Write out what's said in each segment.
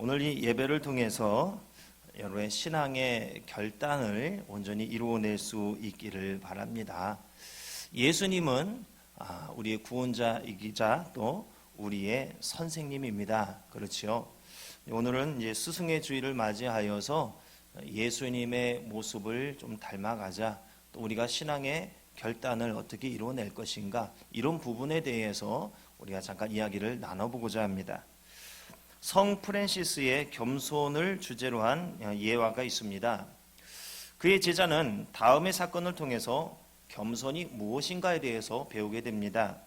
오늘 이 예배를 통해서 여러분의 신앙의 결단을 온전히 이루어낼 수 있기를 바랍니다. 예수님은 우리의 구원자이기자 또 우리의 선생님입니다. 그렇지요. 오늘은 이제 스승의 주일을 맞이하여서 예수님의 모습을 좀 닮아가자, 또 우리가 신앙의 결단을 어떻게 이루어낼 것인가, 이런 부분에 대해서 우리가 잠깐 이야기를 나눠보고자 합니다. 성 프랜시스의 겸손을 주제로 한 예화가 있습니다. 그의 제자는 다음의 사건을 통해서 겸손이 무엇인가에 대해서 배우게 됩니다.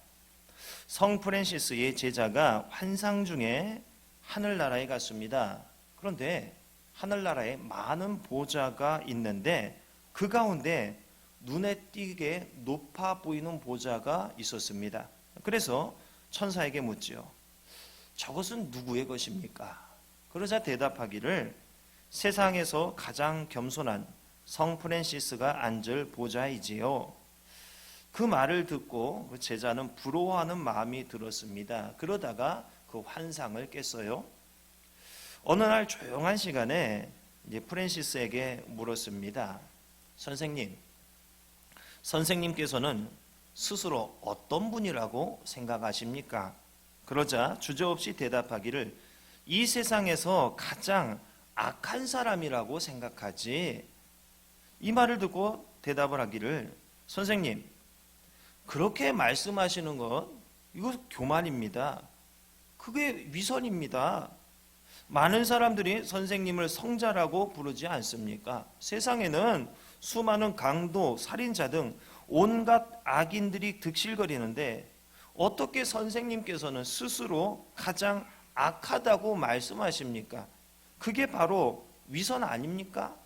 성 프랜시스의 제자가 환상 중에 하늘나라에 갔습니다. 그런데 하늘나라에 많은 보좌가 있는데 그 가운데 눈에 띄게 높아 보이는 보좌가 있었습니다. 그래서 천사에게 묻지요. 저것은 누구의 것입니까? 그러자 대답하기를 세상에서 가장 겸손한 성 프랜시스가 앉을 보좌이지요. 그 말을 듣고 그 제자는 부러워하는 마음이 들었습니다. 그러다가 그 환상을 깼어요. 어느 날 조용한 시간에 이제 프랜시스에게 물었습니다. 선생님께서는 스스로 어떤 분이라고 생각하십니까? 그러자 주저없이 대답하기를 이 세상에서 가장 악한 사람이라고 생각하지. 이 말을 듣고 대답을 하기를 선생님, 그렇게 말씀하시는 것 이거 교만입니다. 그게 위선입니다. 많은 사람들이 선생님을 성자라고 부르지 않습니까? 세상에는 수많은 강도, 살인자 등 온갖 악인들이 득실거리는데 어떻게 선생님께서는 스스로 가장 악하다고 말씀하십니까? 그게 바로 위선 아닙니까?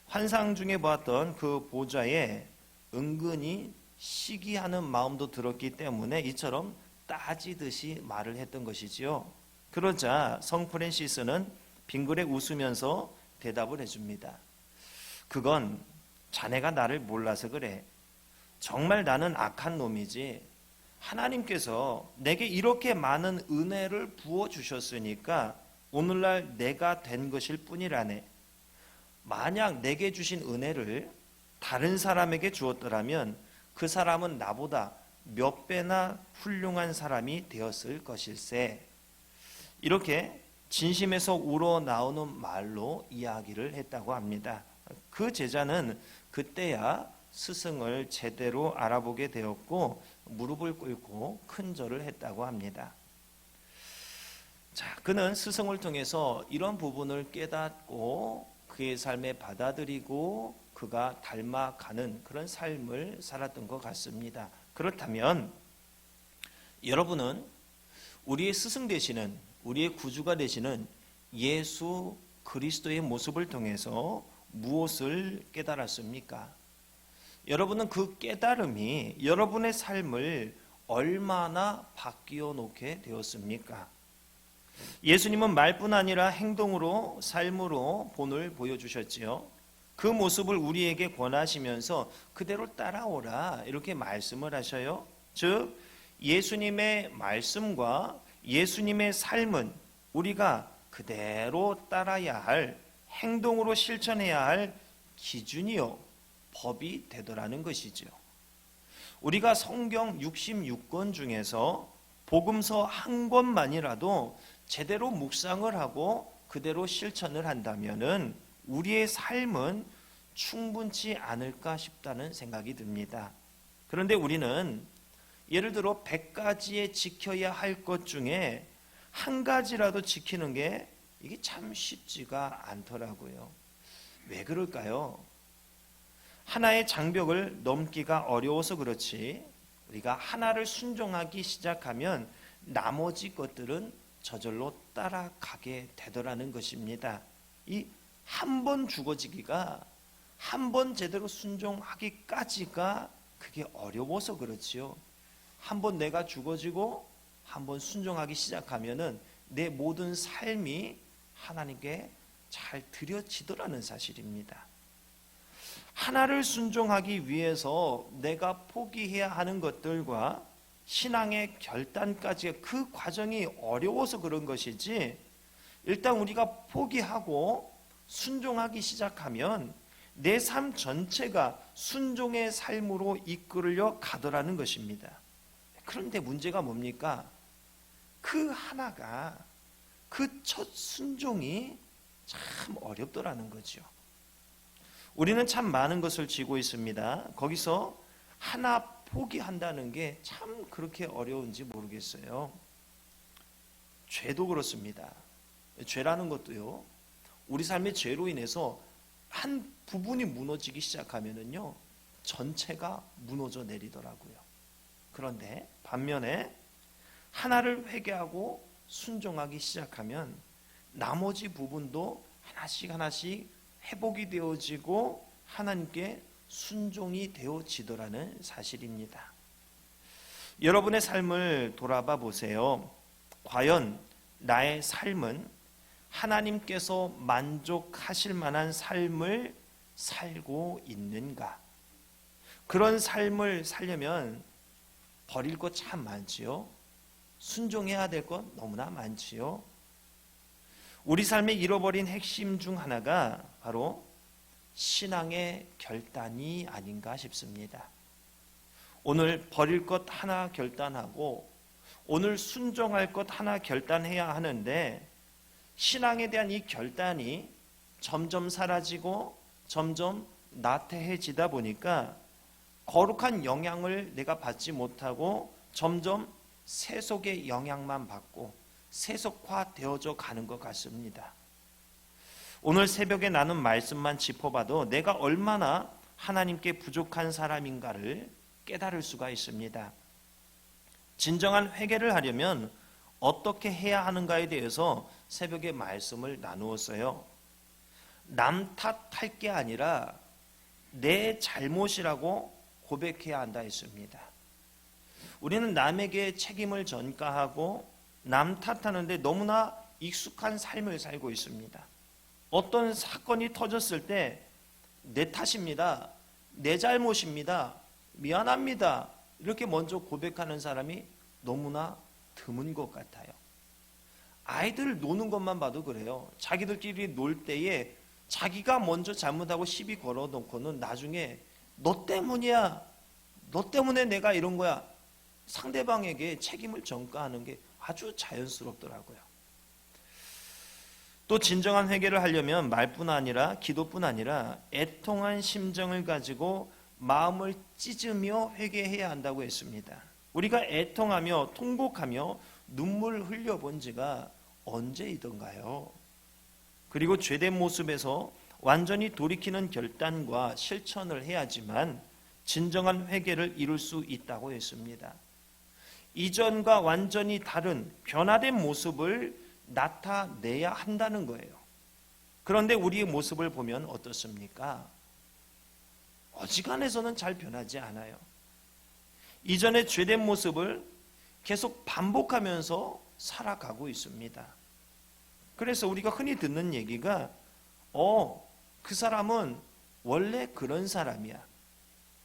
환상 중에 보았던 그 보좌에 은근히 시기하는 마음도 들었기 때문에 이처럼 따지듯이 말을 했던 것이지요. 그러자 성 프랜시스는 빙그레 웃으면서 대답을 해줍니다. 그건 자네가 나를 몰라서 그래. 정말 나는 악한 놈이지. 하나님께서 내게 이렇게 많은 은혜를 부어주셨으니까 오늘날 내가 된 것일 뿐이라네. 만약 내게 주신 은혜를 다른 사람에게 주었더라면 그 사람은 나보다 몇 배나 훌륭한 사람이 되었을 것일세. 이렇게 진심에서 우러나오는 말로 이야기를 했다고 합니다. 그 제자는 그때야 스승을 제대로 알아보게 되었고 무릎을 꿇고 큰 절을 했다고 합니다. 자, 그는 스승을 통해서 이런 부분을 깨닫고 그의 삶에 받아들이고 그가 닮아가는 그런 삶을 살았던 것 같습니다. 그렇다면 여러분은 우리의 스승 되시는, 우리의 구주가 되시는 예수 그리스도의 모습을 통해서 무엇을 깨달았습니까? 여러분은 그 깨달음이 여러분의 삶을 얼마나 바뀌어 놓게 되었습니까? 예수님은 말뿐 아니라 행동으로, 삶으로 본을 보여주셨지요. 그 모습을 우리에게 권하시면서 그대로 따라오라 이렇게 말씀을 하셔요. 즉 예수님의 말씀과 예수님의 삶은 우리가 그대로 따라야 할, 행동으로 실천해야 할 기준이요 법이 되더라는 것이죠. 우리가 성경 66권 중에서 복음서 한 권만이라도 제대로 묵상을 하고 그대로 실천을 한다면은 우리의 삶은 충분치 않을까 싶다는 생각이 듭니다. 그런데 우리는 예를 들어 100가지의 지켜야 할 것 중에 한 가지라도 지키는 게 이게 참 쉽지가 않더라고요. 왜 그럴까요? 하나의 장벽을 넘기가 어려워서 그렇지 우리가 하나를 순종하기 시작하면 나머지 것들은 저절로 따라가게 되더라는 것입니다. 이 한 번 죽어지기가, 한 번 제대로 순종하기까지가 그게 어려워서 그렇지요. 한 번 내가 죽어지고 한 번 순종하기 시작하면은 내 모든 삶이 하나님께 잘 드려지더라는 사실입니다. 하나를 순종하기 위해서 내가 포기해야 하는 것들과 신앙의 결단까지의 그 과정이 어려워서 그런 것이지 일단 우리가 포기하고 순종하기 시작하면 내 삶 전체가 순종의 삶으로 이끌려 가더라는 것입니다. 그런데 문제가 뭡니까? 그 하나가, 그 첫 순종이 참 어렵더라는 거죠. 우리는 참 많은 것을 쥐고 있습니다. 거기서 하나 포기한다는 게 참 그렇게 어려운지 모르겠어요. 죄도 그렇습니다. 죄라는 것도요, 우리 삶의 죄로 인해서 한 부분이 무너지기 시작하면은요, 전체가 무너져 내리더라고요. 그런데 반면에 하나를 회개하고 순종하기 시작하면 나머지 부분도 하나씩 하나씩 회복이 되어지고 하나님께 순종이 되어지더라는 사실입니다. 여러분의 삶을 돌아봐 보세요. 과연 나의 삶은 하나님께서 만족하실 만한 삶을 살고 있는가? 그런 삶을 살려면 버릴 것 참 많지요. 순종해야 될 것 너무나 많지요. 우리 삶에 잃어버린 핵심 중 하나가 바로 신앙의 결단이 아닌가 싶습니다. 오늘 버릴 것 하나 결단하고 오늘 순종할 것 하나 결단해야 하는데, 신앙에 대한 이 결단이 점점 사라지고 점점 나태해지다 보니까 거룩한 영향을 내가 받지 못하고 점점 세속의 영향만 받고 세속화되어져 가는 것 같습니다. 오늘 새벽에 나눈 말씀만 짚어봐도 내가 얼마나 하나님께 부족한 사람인가를 깨달을 수가 있습니다. 진정한 회개를 하려면 어떻게 해야 하는가에 대해서 새벽에 말씀을 나누었어요. 남 탓할 게 아니라 내 잘못이라고 고백해야 한다 했습니다. 우리는 남에게 책임을 전가하고 남 탓하는데 너무나 익숙한 삶을 살고 있습니다. 어떤 사건이 터졌을 때 내 탓입니다, 내 잘못입니다, 미안합니다, 이렇게 먼저 고백하는 사람이 너무나 드문 것 같아요. 아이들 노는 것만 봐도 그래요. 자기들끼리 놀 때에 자기가 먼저 잘못하고 시비 걸어놓고는 나중에 너 때문이야, 너 때문에 내가 이런 거야, 상대방에게 책임을 전가하는 게 아주 자연스럽더라고요. 또 진정한 회개를 하려면 말뿐 아니라 기도뿐 아니라 애통한 심정을 가지고 마음을 찢으며 회개해야 한다고 했습니다. 우리가 애통하며 통곡하며 눈물 흘려본 지가 언제이던가요? 그리고 죄된 모습에서 완전히 돌이키는 결단과 실천을 해야지만 진정한 회개를 이룰 수 있다고 했습니다. 이전과 완전히 다른 변화된 모습을 나타내야 한다는 거예요. 그런데 우리의 모습을 보면 어떻습니까? 어지간해서는 잘 변하지 않아요. 이전의 죄된 모습을 계속 반복하면서 살아가고 있습니다. 그래서 우리가 흔히 듣는 얘기가 그 사람은 원래 그런 사람이야,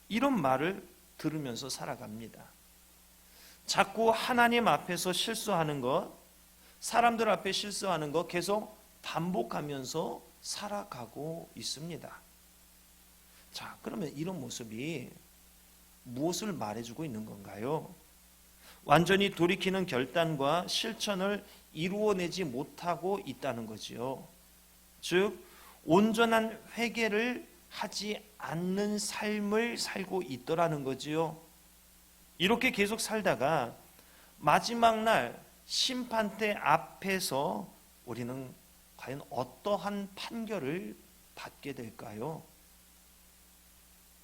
이런 말을 들으면서 살아갑니다. 자꾸 하나님 앞에서 실수하는 것, 사람들 앞에 실수하는 것 계속 반복하면서 살아가고 있습니다. 자, 그러면 이런 모습이 무엇을 말해주고 있는 건가요? 완전히 돌이키는 결단과 실천을 이루어내지 못하고 있다는 거지요. 즉, 온전한 회개를 하지 않는 삶을 살고 있더라는 거지요. 이렇게 계속 살다가 마지막 날 심판대 앞에서 우리는 과연 어떠한 판결을 받게 될까요?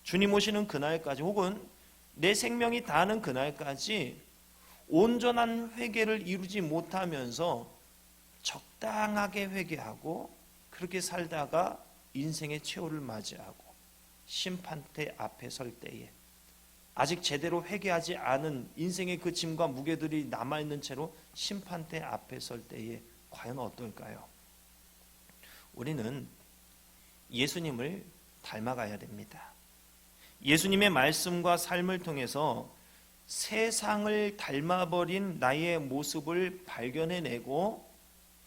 주님 오시는 그날까지, 혹은 내 생명이 다하는 그날까지 온전한 회개를 이루지 못하면서 적당하게 회개하고 그렇게 살다가 인생의 최후를 맞이하고 심판대 앞에 설 때에 아직 제대로 회개하지 않은 인생의 그 짐과 무게들이 남아있는 채로 심판대 앞에 설 때에 과연 어떨까요? 우리는 예수님을 닮아가야 됩니다. 예수님의 말씀과 삶을 통해서 세상을 닮아버린 나의 모습을 발견해내고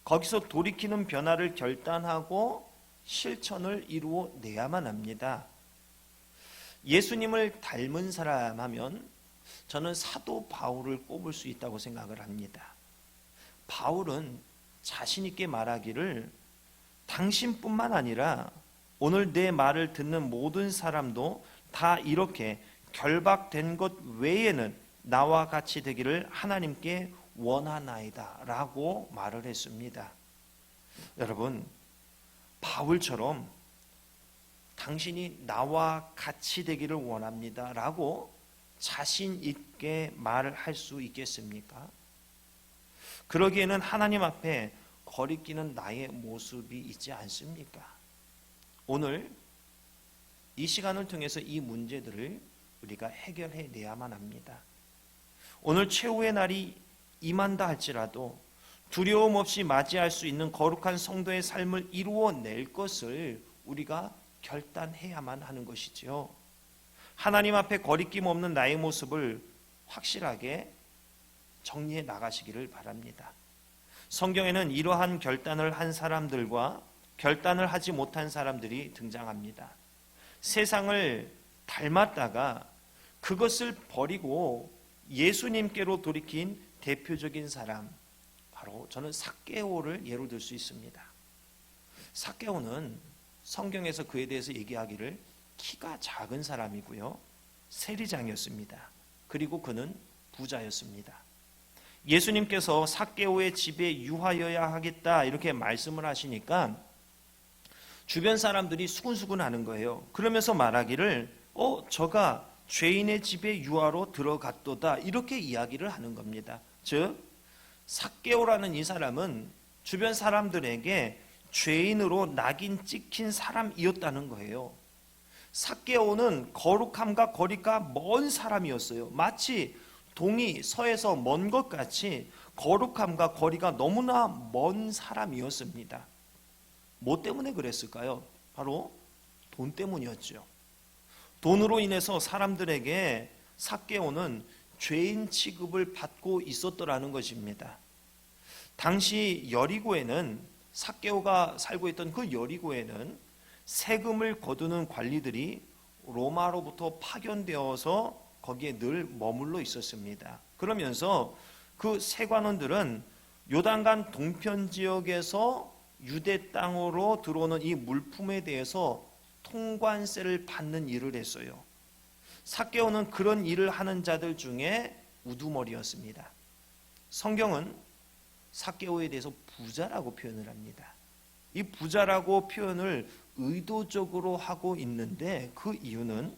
거기서 돌이키는 변화를 결단하고 실천을 이루어 내야만 합니다. 예수님을 닮은 사람 하면 저는 사도 바울을 꼽을 수 있다고 생각을 합니다. 바울은 자신 있게 말하기를 당신뿐만 아니라 오늘 내 말을 듣는 모든 사람도 다 이렇게 결박된 것 외에는 나와 같이 되기를 하나님께 원하나이다 라고 말을 했습니다. 여러분, 바울처럼 당신이 나와 같이 되기를 원합니다 라고 자신 있게 말을 할 수 있겠습니까? 그러기에는 하나님 앞에 거리끼는 나의 모습이 있지 않습니까? 오늘 이 시간을 통해서 이 문제들을 우리가 해결해 내야만 합니다. 오늘 최후의 날이 임한다 할지라도 두려움 없이 맞이할 수 있는 거룩한 성도의 삶을 이루어낼 것을 우리가 결단해야만 하는 것이지요. 하나님 앞에 거리낌 없는 나의 모습을 확실하게 정리해 나가시기를 바랍니다. 성경에는 이러한 결단을 한 사람들과 결단을 하지 못한 사람들이 등장합니다. 세상을 닮았다가 그것을 버리고 예수님께로 돌이킨 대표적인 사람, 바로 저는 삭개오를 예로 들 수 있습니다. 삭개오는 성경에서 그에 대해서 얘기하기를 키가 작은 사람이고요, 세리장이었습니다. 그리고 그는 부자였습니다. 예수님께서 삭개오의 집에 유하여야 하겠다 이렇게 말씀을 하시니까 주변 사람들이 수군수군 하는 거예요. 그러면서 말하기를 저가 죄인의 집에 유하로 들어갔도다 이렇게 이야기를 하는 겁니다. 즉 삭개오라는 이 사람은 주변 사람들에게 죄인으로 낙인 찍힌 사람이었다는 거예요. 삭개오는 거룩함과 거리가 먼 사람이었어요. 마치 동이 서에서 먼 것 같이 거룩함과 거리가 너무나 먼 사람이었습니다. 뭐 때문에 그랬을까요? 바로 돈 때문이었죠. 돈으로 인해서 사람들에게 삭개오는 죄인 취급을 받고 있었더라는 것입니다. 당시 여리고에는, 삭개오가 살고 있던 그 여리고에는 세금을 거두는 관리들이 로마로부터 파견되어서 거기에 늘 머물러 있었습니다. 그러면서 그 세관원들은 요단강 동편 지역에서 유대 땅으로 들어오는 이 물품에 대해서 통관세를 받는 일을 했어요. 삭개오는 그런 일을 하는 자들 중에 우두머리였습니다. 성경은 삭개오에 대해서 부자라고 표현을 합니다. 이 부자라고 표현을 의도적으로 하고 있는데 그 이유는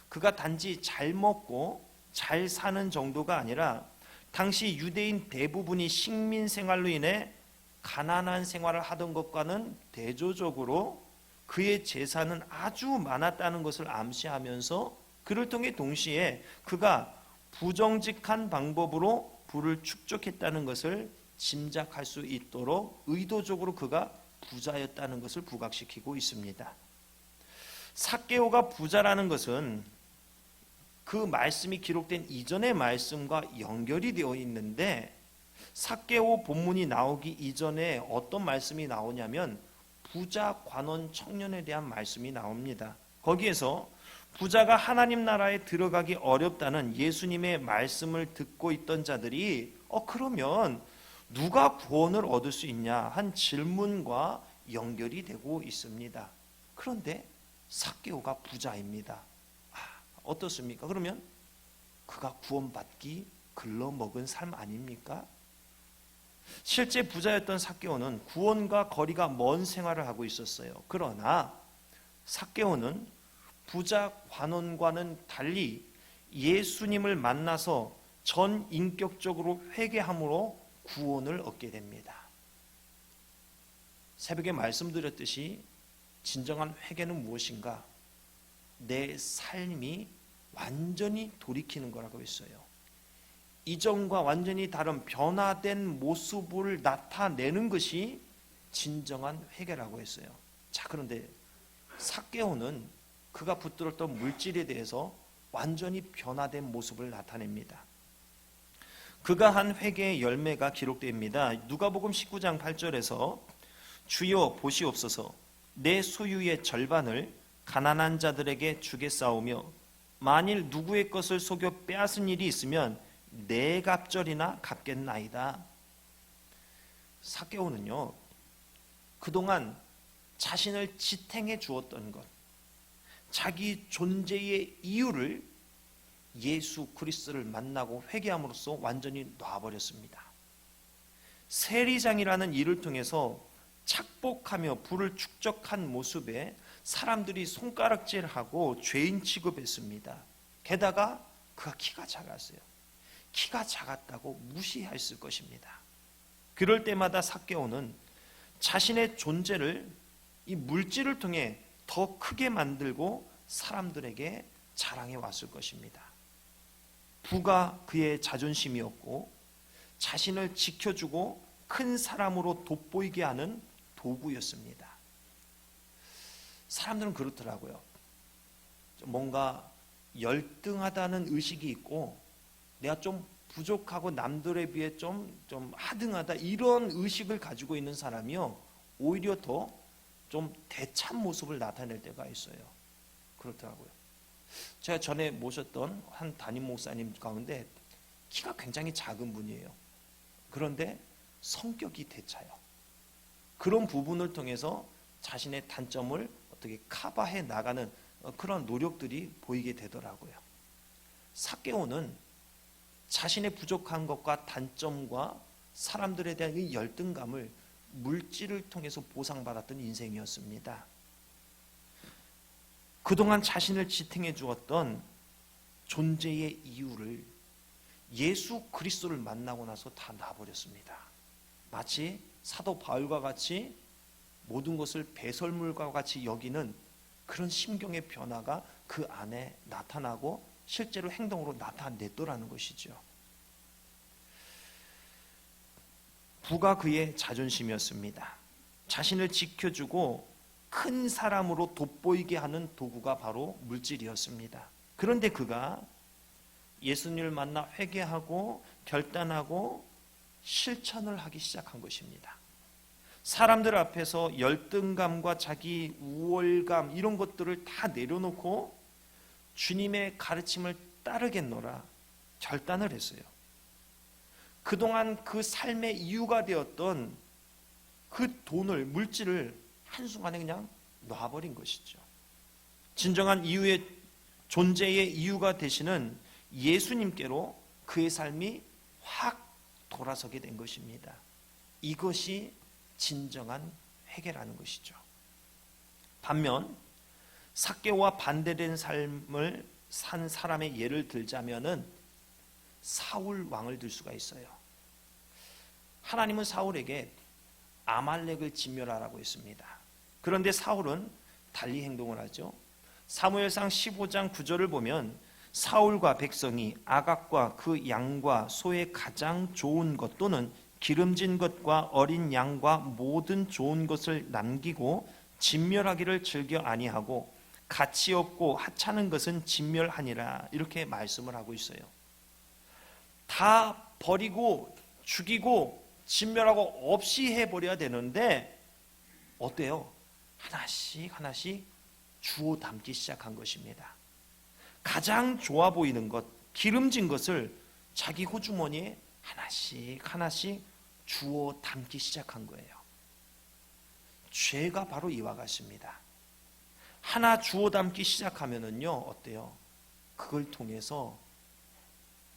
그가 단지 잘 먹고 잘 사는 정도가 아니라 당시 유대인 대부분이 식민 생활로 인해 가난한 생활을 하던 것과는 대조적으로 그의 재산은 아주 많았다는 것을 암시하면서 그를 통해 동시에 그가 부정직한 방법으로 부를 축적했다는 것을 짐작할 수 있도록 의도적으로 그가 부자였다는 것을 부각시키고 있습니다. 삭개오가 부자라는 것은 그 말씀이 기록된 이전의 말씀과 연결이 되어 있는데, 삭개오 본문이 나오기 이전에 어떤 말씀이 나오냐면 부자 관원 청년에 대한 말씀이 나옵니다. 거기에서 부자가 하나님 나라에 들어가기 어렵다는 예수님의 말씀을 듣고 있던 자들이 그러면 누가 구원을 얻을 수 있냐 한 질문과 연결이 되고 있습니다. 그런데 삭개오가 부자입니다. 어떻습니까? 그러면 그가 구원받기 글러먹은 삶 아닙니까? 실제 부자였던 삭개오는 구원과 거리가 먼 생활을 하고 있었어요. 그러나 삭개오는 부자 관원과는 달리 예수님을 만나서 전 인격적으로 회개함으로 구원을 얻게 됩니다. 새벽에 말씀드렸듯이 진정한 회개는 무엇인가? 내 삶이 완전히 돌이키는 거라고 했어요. 이전과 완전히 다른 변화된 모습을 나타내는 것이 진정한 회개라고 했어요. 자, 그런데 삭개오는 그가 붙들었던 물질에 대해서 완전히 변화된 모습을 나타냅니다. 그가 한 회개의 열매가 기록됩니다. 누가복음 19장 8절에서 주여 보시옵소서 내 소유의 절반을 가난한 자들에게 주겠사오며 만일 누구의 것을 속여 빼앗은 일이 있으면 네 갑절이나 갚겠나이다. 삭개오는요, 그동안 자신을 지탱해 주었던 것, 자기 존재의 이유를 예수 그리스도를 만나고 회개함으로써 완전히 놔버렸습니다. 세리장이라는 일을 통해서 착복하며 부를 축적한 모습에 사람들이 손가락질하고 죄인 취급했습니다. 게다가 그가 키가 작았어요. 키가 작았다고 무시했을 것입니다. 그럴 때마다 삭개오는 자신의 존재를 이 물질을 통해 더 크게 만들고 사람들에게 자랑해 왔을 것입니다. 부가 그의 자존심이었고 자신을 지켜주고 큰 사람으로 돋보이게 하는 도구였습니다. 사람들은 그렇더라고요. 뭔가 열등하다는 의식이 있고 내가 좀 부족하고 남들에 비해 좀 하등하다 이런 의식을 가지고 있는 사람이요 오히려 더 좀 대참 모습을 나타낼 때가 있어요. 그렇더라고요. 제가 전에 모셨던 한 담임 목사님 가운데 키가 굉장히 작은 분이에요. 그런데 성격이 대차요. 그런 부분을 통해서 자신의 단점을 어떻게 커버해 나가는 그런 노력들이 보이게 되더라고요. 삭개오는 자신의 부족한 것과 단점과 사람들에 대한 이 열등감을 물질을 통해서 보상받았던 인생이었습니다. 그동안 자신을 지탱해 주었던 존재의 이유를 예수 그리스도를 만나고 나서 다 놔버렸습니다. 마치 사도 바울과 같이 모든 것을 배설물과 같이 여기는 그런 심경의 변화가 그 안에 나타나고 실제로 행동으로 나타냈더라는 것이죠. 부가 그의 자존심이었습니다. 자신을 지켜주고 큰 사람으로 돋보이게 하는 도구가 바로 물질이었습니다. 그런데 그가 예수님을 만나 회개하고 결단하고 실천을 하기 시작한 것입니다. 사람들 앞에서 열등감과 자기 우월감 이런 것들을 다 내려놓고 주님의 가르침을 따르겠노라 결단을 했어요. 그동안 그 삶의 이유가 되었던 그 돈을, 물질을 한순간에 그냥 놔버린 것이죠. 진정한 이유의 존재의 이유가 되시는 예수님께로 그의 삶이 확 돌아서게 된 것입니다. 이것이 진정한 회개라는 것이죠. 반면 삭개오와 반대된 삶을 산 사람의 예를 들자면은 사울 왕을 들 수가 있어요. 하나님은 사울에게 아말렉을 진멸하라고 했습니다. 그런데 사울은 달리 행동을 하죠. 사무엘상 15장 9절을 보면 사울과 백성이 아각과 그 양과 소의 가장 좋은 것 또는 기름진 것과 어린 양과 모든 좋은 것을 남기고 진멸하기를 즐겨 아니하고 가치 없고 하찮은 것은 진멸하니라 이렇게 말씀을 하고 있어요. 다 버리고 죽이고 진멸하고 없이 해버려야 되는데 어때요? 하나씩 하나씩 주워 담기 시작한 것입니다. 가장 좋아 보이는 것, 기름진 것을 자기 호주머니에 하나씩 하나씩 주워 담기 시작한 거예요. 죄가 바로 이와 같습니다. 하나 주워 담기 시작하면은요 어때요? 그걸 통해서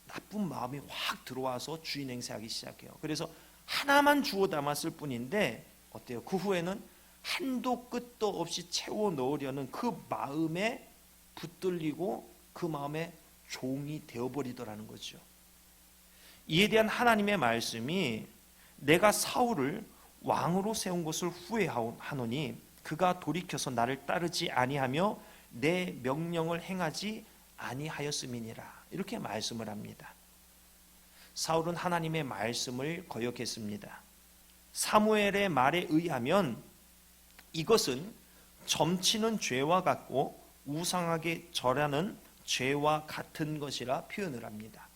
나쁜 마음이 확 들어와서 주인 행세하기 시작해요. 그래서 하나만 주워 담았을 뿐인데 어때요? 그 후에는 한도 끝도 없이 채워 넣으려는 그 마음에 붙들리고 그 마음에 종이 되어버리더라는 거죠. 이에 대한 하나님의 말씀이 내가 사울을 왕으로 세운 것을 후회하노니 그가 돌이켜서 나를 따르지 아니하며 내 명령을 행하지 아니하였음이니라 이렇게 말씀을 합니다. 사울은 하나님의 말씀을 거역했습니다. 사무엘의 말에 의하면 이것은 점치는 죄와 같고 우상하게 절하는 죄와 같은 것이라 표현을 합니다.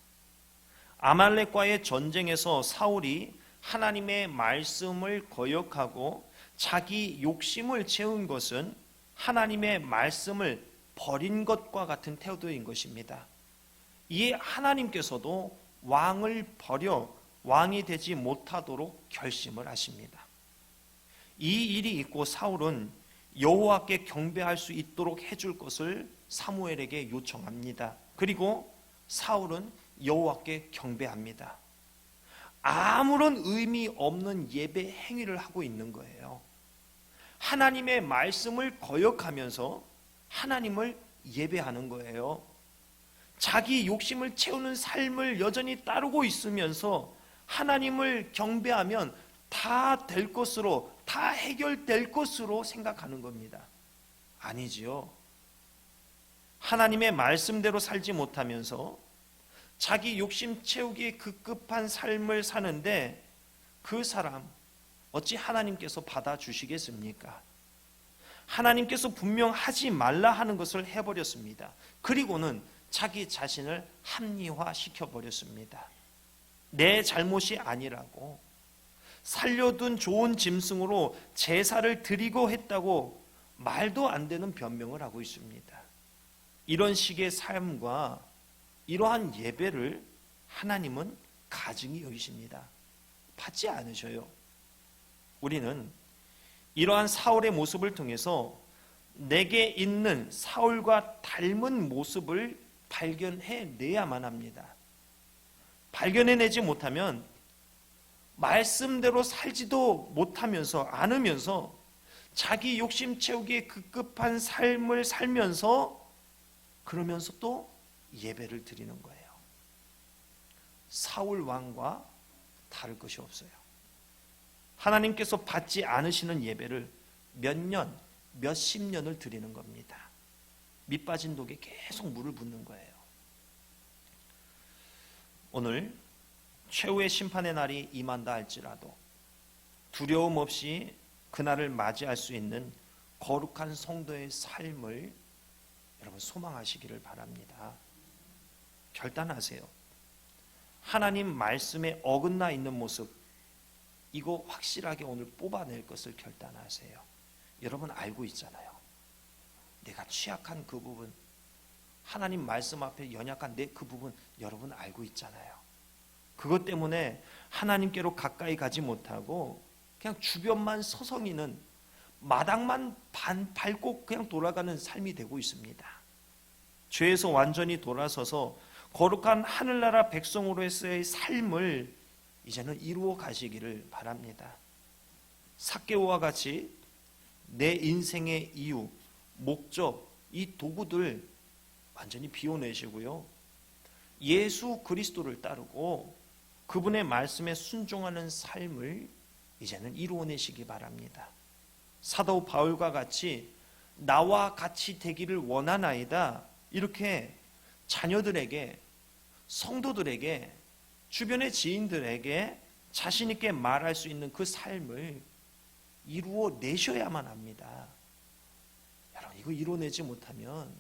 아말렉과의 전쟁에서 사울이 하나님의 말씀을 거역하고 자기 욕심을 채운 것은 하나님의 말씀을 버린 것과 같은 태도인 것입니다. 이에 하나님께서도 왕을 버려 왕이 되지 못하도록 결심을 하십니다. 이 일이 있고 사울은 여호와께 경배할 수 있도록 해줄 것을 사무엘에게 요청합니다. 그리고 사울은 여호와께 경배합니다. 아무런 의미 없는 예배 행위를 하고 있는 거예요. 하나님의 말씀을 거역하면서 하나님을 예배하는 거예요. 자기 욕심을 채우는 삶을 여전히 따르고 있으면서 하나님을 경배하면 다 될 것으로, 다 해결될 것으로 생각하는 겁니다. 아니지요. 하나님의 말씀대로 살지 못하면서 자기 욕심 채우기에 급급한 삶을 사는데 그 사람 어찌 하나님께서 받아주시겠습니까? 하나님께서 분명 하지 말라 하는 것을 해버렸습니다. 그리고는 자기 자신을 합리화시켜버렸습니다. 내 잘못이 아니라고, 살려둔 좋은 짐승으로 제사를 드리고 했다고 말도 안 되는 변명을 하고 있습니다. 이런 식의 삶과 이러한 예배를 하나님은 가증히 여기십니다. 받지 않으셔요. 우리는 이러한 사울의 모습을 통해서 내게 있는 사울과 닮은 모습을 발견해내야만 합니다. 발견해내지 못하면 말씀대로 살지도 못하면서 않으면서 자기 욕심 채우기에 급급한 삶을 살면서 그러면서 또 예배를 드리는 거예요. 사울 왕과 다를 것이 없어요. 하나님께서 받지 않으시는 예배를 몇 년, 몇십 년을 드리는 겁니다. 밑 빠진 독에 계속 물을 붓는 거예요. 오늘 최후의 심판의 날이 임한다 할지라도 두려움 없이 그날을 맞이할 수 있는 거룩한 성도의 삶을 여러분 소망하시기를 바랍니다. 결단하세요. 하나님 말씀에 어긋나 있는 모습, 이거 확실하게 오늘 뽑아낼 것을 결단하세요. 여러분 알고 있잖아요. 내가 취약한 그 부분, 하나님 말씀 앞에 연약한 내 그 부분 여러분 알고 있잖아요. 그것 때문에 하나님께로 가까이 가지 못하고 그냥 주변만 서성이는, 마당만 밟고 그냥 돌아가는 삶이 되고 있습니다. 죄에서 완전히 돌아서서 거룩한 하늘나라 백성으로서의 삶을 이제는 이루어 가시기를 바랍니다. 삭개오와 같이 내 인생의 이유, 목적, 이 도구들 완전히 비워내시고요. 예수 그리스도를 따르고 그분의 말씀에 순종하는 삶을 이제는 이루어내시기 바랍니다. 사도 바울과 같이 나와 같이 되기를 원하나이다, 이렇게 자녀들에게, 성도들에게, 주변의 지인들에게 자신 있게 말할 수 있는 그 삶을 이루어내셔야만 합니다. 여러분 이거 이루어내지 못하면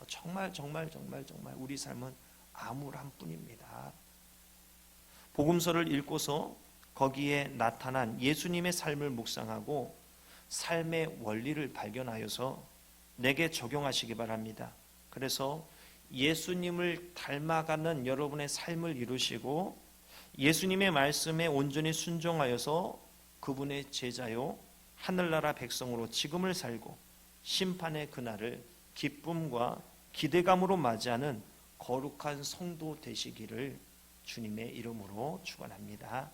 정말 우리 삶은 암울한 뿐입니다. 복음서를 읽고서 거기에 나타난 예수님의 삶을 묵상하고 삶의 원리를 발견하여서 내게 적용하시기 바랍니다. 그래서 예수님을 닮아가는 여러분의 삶을 이루시고 예수님의 말씀에 온전히 순종하여서 그분의 제자요 하늘나라 백성으로 지금을 살고 심판의 그날을 기쁨과 기대감으로 맞이하는 거룩한 성도 되시기를 주님의 이름으로 축원합니다.